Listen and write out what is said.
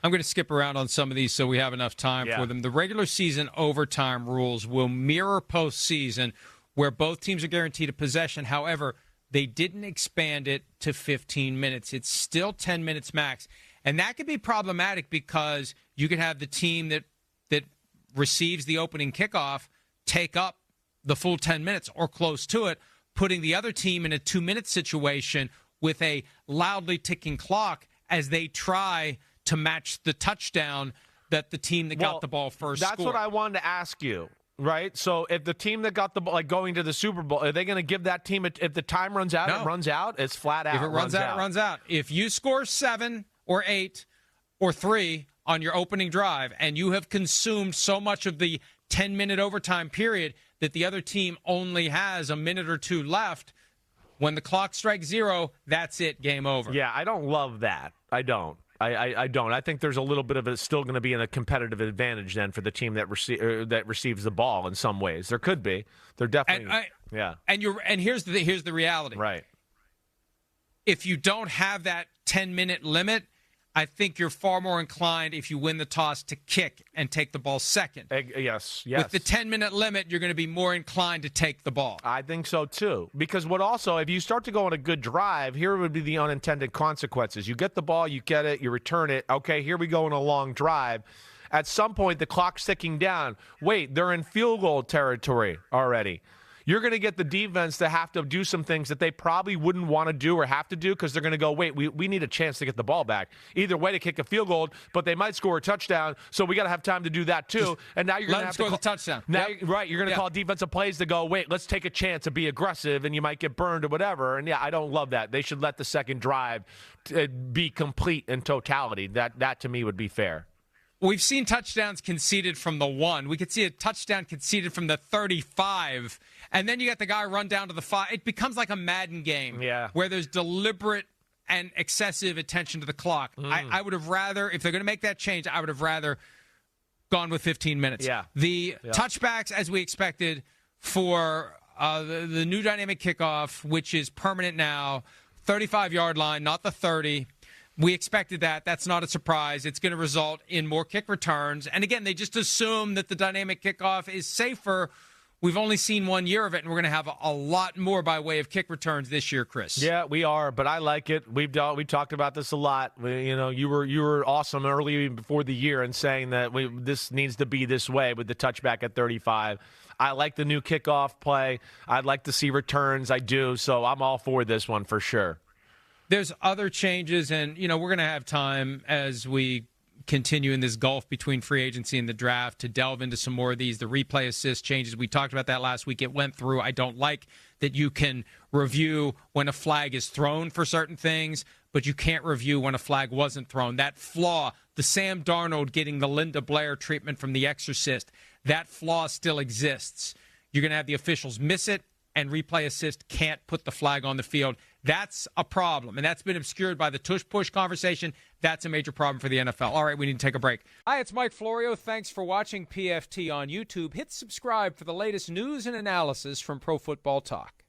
I'm going to skip around on some of these so we have enough time for them. The regular season overtime rules will mirror postseason, where both teams are guaranteed a possession. However, they didn't expand it to 15 minutes. It's still 10 minutes max. And that could be problematic because you could have the team that receives the opening kickoff take up the full 10 minutes or close to it, putting the other team in a 2-minute situation with a loudly ticking clock as they try to match the touchdown that the team that got the ball first That's scored. what I wanted to ask you, right? So if the team that got the ball, like going to the Super Bowl, are they going to give that team, if the time runs out, it runs out? It's flat out. If it runs out, it runs out. If you score 7 or 8 or 3 on your opening drive and you have consumed so much of the 10-minute overtime period that the other team only has a minute or 2 left, when the clock strikes 0, that's it, game over. Yeah, I don't love that. I don't. I don't. I think there's a little bit of it still going to be in a competitive advantage then for the team that receives the ball in some ways. There could be. There definitely. And here's the reality. Right. If you don't have that 10-minute limit, I think you're far more inclined, if you win the toss, to kick and take the ball second. Yes. With the 10-minute limit, you're going to be more inclined to take the ball. I think so, too. Because if you start to go on a good drive, here would be the unintended consequences. You get the ball, you get it, you return it. Okay, here we go on a long drive. At some point, the clock's ticking down. Wait, they're in field goal territory already. You're going to get the defense to have to do some things that they probably wouldn't want to do or have to do because they're going to go, wait, we need a chance to get the ball back. Either way to kick a field goal, but they might score a touchdown, so we got to have time to do that too. And now you're going to have to score the touchdown. Now, right, you're going to call defensive plays to go, wait, let's take a chance to be aggressive, and you might get burned or whatever. And, I don't love that. They should let the second drive be complete in totality. That to me would be fair. We've seen touchdowns conceded from the 1. We could see a touchdown conceded from the 35. And then you got the guy run down to the 5. It becomes like a Madden game where there's deliberate and excessive attention to the clock. I would have rather, if they're going to make that change, I would have rather gone with 15 minutes. The touchbacks, as we expected, for the new dynamic kickoff, which is permanent now, 35-yard line, not the 30. We expected that. That's not a surprise. It's going to result in more kick returns. And again, they just assume that the dynamic kickoff is safer. We've only seen 1 year of it, and we're going to have a lot more by way of kick returns this year, Chris. Yeah, we are, but I like it. We talked about this a lot. You were awesome early before the year in saying that this needs to be this way with the touchback at 35. I like the new kickoff play. I'd like to see returns. I do, so I'm all for this one for sure. There's other changes, and we're going to have time as we continue in this gulf between free agency and the draft to delve into some more of these. The replay assist changes, we talked about that last week. It went through. I don't like that you can review when a flag is thrown for certain things, but you can't review when a flag wasn't thrown. That flaw, the Sam Darnold getting the Linda Blair treatment from The Exorcist, that flaw still exists. You're going to have the officials miss it, and replay assist can't put the flag on the field. That's a problem, and that's been obscured by the tush-push conversation. That's a major problem for the NFL. All right, we need to take a break. Hi, it's Mike Florio. Thanks for watching PFT on YouTube. Hit subscribe for the latest news and analysis from Pro Football Talk.